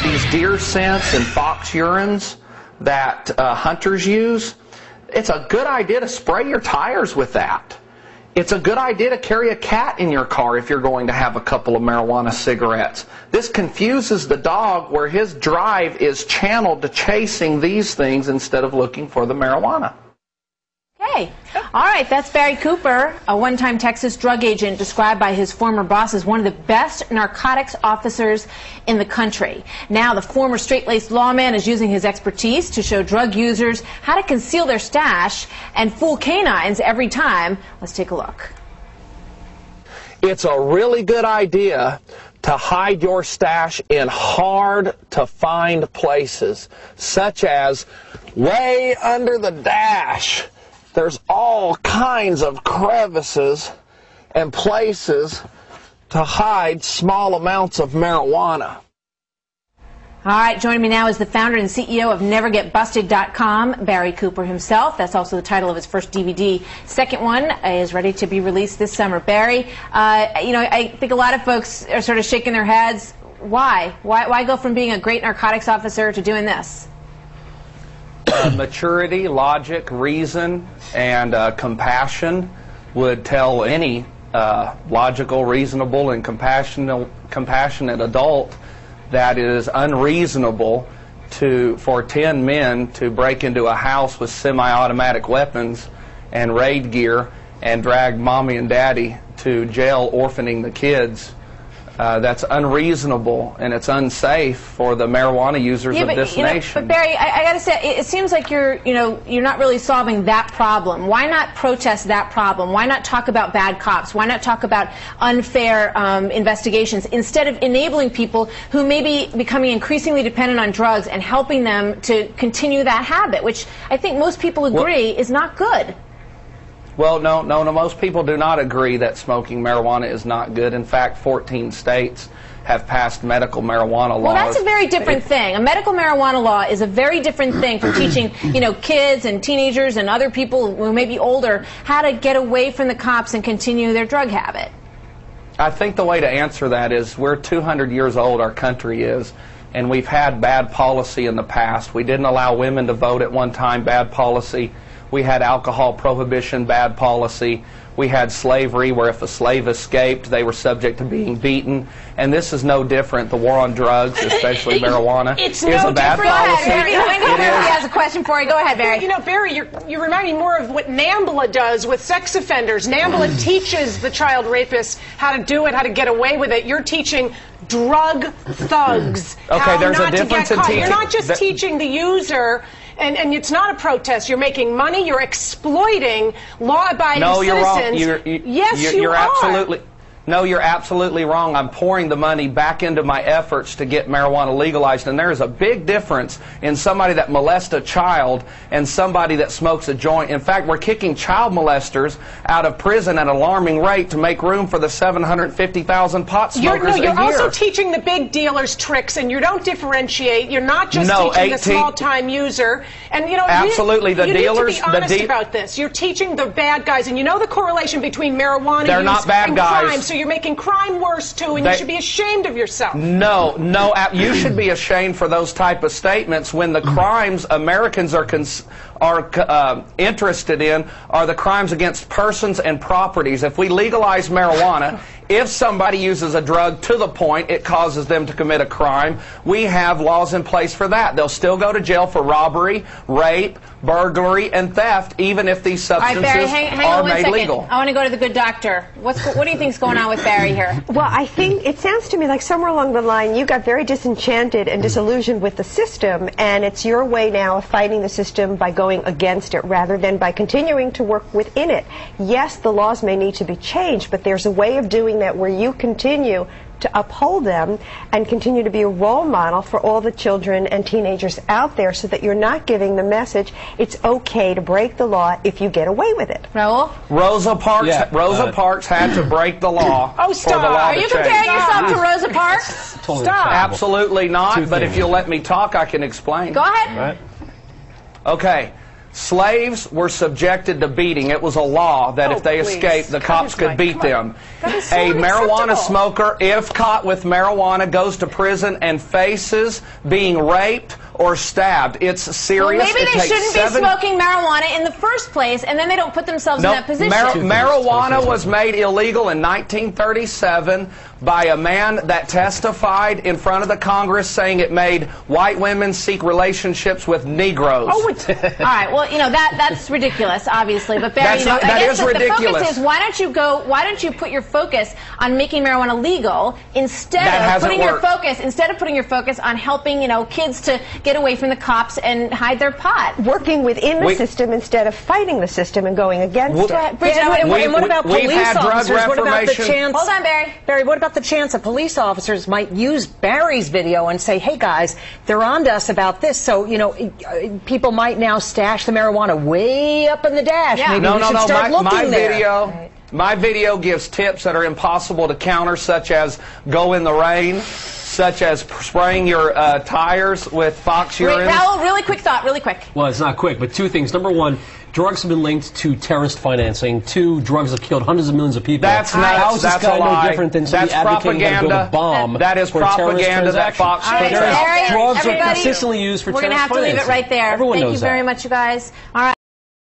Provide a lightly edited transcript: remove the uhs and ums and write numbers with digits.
these deer scents and fox urines that hunters use, it's a good idea to spray your tires with that. It's a good idea to carry a cat in your car if you're going to have a couple of marijuana cigarettes. This confuses the dog where his drive is channeled to chasing these things instead of looking for the marijuana. Okay. All right, that's Barry Cooper, a one-time Texas drug agent described by his former boss as one of the best narcotics officers in the country. Now the former straight-laced lawman is using his expertise to show drug users how to conceal their stash and fool canines every time. Let's take a look. It's a really good idea to hide your stash in hard-to-find places, such as way under the dash. There's all kinds of crevices and places to hide small amounts of marijuana. All right, joining me now is the founder and CEO of NeverGetBusted.com, Barry Cooper himself. That's also the title of his first DVD. Second one is ready to be released this summer. Barry, I think a lot of folks are sort of shaking their heads. Why? Why go from being a great narcotics officer to doing this? Maturity, logic, reason, and compassion would tell any logical, reasonable, and compassionate adult that it is unreasonable for 10 men to break into a house with semi-automatic weapons and raid gear and drag mommy and daddy to jail orphaning the kids. That's unreasonable, and it's unsafe for the marijuana users of this nation. But Barry, I got to say, it seems like you're not really solving that problem. Why not protest that problem? Why not talk about bad cops? Why not talk about unfair investigations instead of enabling people who may be becoming increasingly dependent on drugs and helping them to continue that habit, which I think most people agree is not good? Well, no, most people do not agree that smoking marijuana is not good. In fact, 14 states have passed medical marijuana laws. Well, that's a very different thing. A medical marijuana law is a very different thing from teaching, kids and teenagers and other people who may be older how to get away from the cops and continue their drug habit. I think the way to answer that is we're 200 years old, our country is, and we've had bad policy in the past. We didn't allow women to vote at one time, bad policy. We had alcohol prohibition, bad policy. We had slavery, where if a slave escaped, they were subject to being beaten. And this is no different. The war on drugs, especially marijuana, is a bad policy. Barry has a question for you. Go ahead, Barry. Barry, you remind me more of what NAMBLA does with sex offenders. NAMBLA teaches the child rapists how to do it, how to get away with it. You're teaching drug thugs how not to get caught. You're not just teaching the user. And it's not a protest. You're making money. You're exploiting law-abiding citizens. Yes, you are. No, you're absolutely wrong. I'm pouring the money back into my efforts to get marijuana legalized, and there is a big difference in somebody that molests a child and somebody that smokes a joint. In fact, we're kicking child molesters out of prison at an alarming rate to make room for the 750,000 pot smokers a year. You're also teaching the big dealers tricks, and you don't differentiate. You're not just teaching the small-time user. And absolutely, the dealers. You need to be honest about this. You're teaching the bad guys, and you know the correlation between marijuana use not bad and guys. crime. So you're making crime worse too, and you should be ashamed of yourself. No, you should be ashamed for those type of statements when the crimes Americans are interested in are the crimes against persons and properties. If we legalize marijuana, if somebody uses a drug to the point it causes them to commit a crime, we have laws in place for that. They'll still go to jail for robbery, rape, burglary, and theft, even if these substances are made legal. I want to go to the good doctor. What do you think is going on with Barry here? Well, I think it sounds to me like somewhere along the line you got very disenchanted and disillusioned with the system, and it's your way now of fighting the system by going against it rather than by continuing to work within it. Yes, the laws may need to be changed, but there's a way of doing that where you continue to uphold them and continue to be a role model for all the children and teenagers out there, so that you're not giving the message it's okay to break the law if you get away with it. Raul? Rosa Parks had to break the law. Oh, stop. For the law Are you comparing yourself to Rosa Parks? Stop. Absolutely not, but if you'll let me talk, I can explain. Go ahead. Right. Okay. Slaves were subjected to beating. It was a law that if they escaped, the cops could beat them. A marijuana smoker, if caught with marijuana, goes to prison and faces being raped or stabbed. It's serious. Well, maybe they shouldn't be smoking marijuana in the first place, and then they don't put themselves in that position. Marijuana was made illegal in 1937 by a man that testified in front of the Congress saying it made white women seek relationships with Negroes. All right. Well, you know that's ridiculous, obviously. But Barry, that is ridiculous. The focus is why don't you put your focus on making marijuana legal instead of putting your focus on helping kids to get away from the cops and hide their pot. Working within the system instead of fighting the system and going against it. Bridget, and what about police officers? What about the chance? Hold on, Barry. Barry, what about the chance that police officers might use Barry's video and say, "Hey guys, they're on to us about this." So people might now stash the marijuana way up in the dash. Yeah. Maybe we should start looking there. My video gives tips that are impossible to counter, such as go in the rain, such as spraying your tires with fox urine. Raul, really quick thought, really quick. Well, it's not quick, but two things. Number one, drugs have been linked to terrorist financing. Two, drugs have killed hundreds of millions of people. That's nuts. How is this That's guy a lie. no different than somebody That's advocating how to build a bomb? That is for propaganda that Fox All right, puts out. Drugs are everybody, consistently used for we're terrorist going to have to leave it financing. right there. Everyone Thank knows you very that. much, you guys. All right.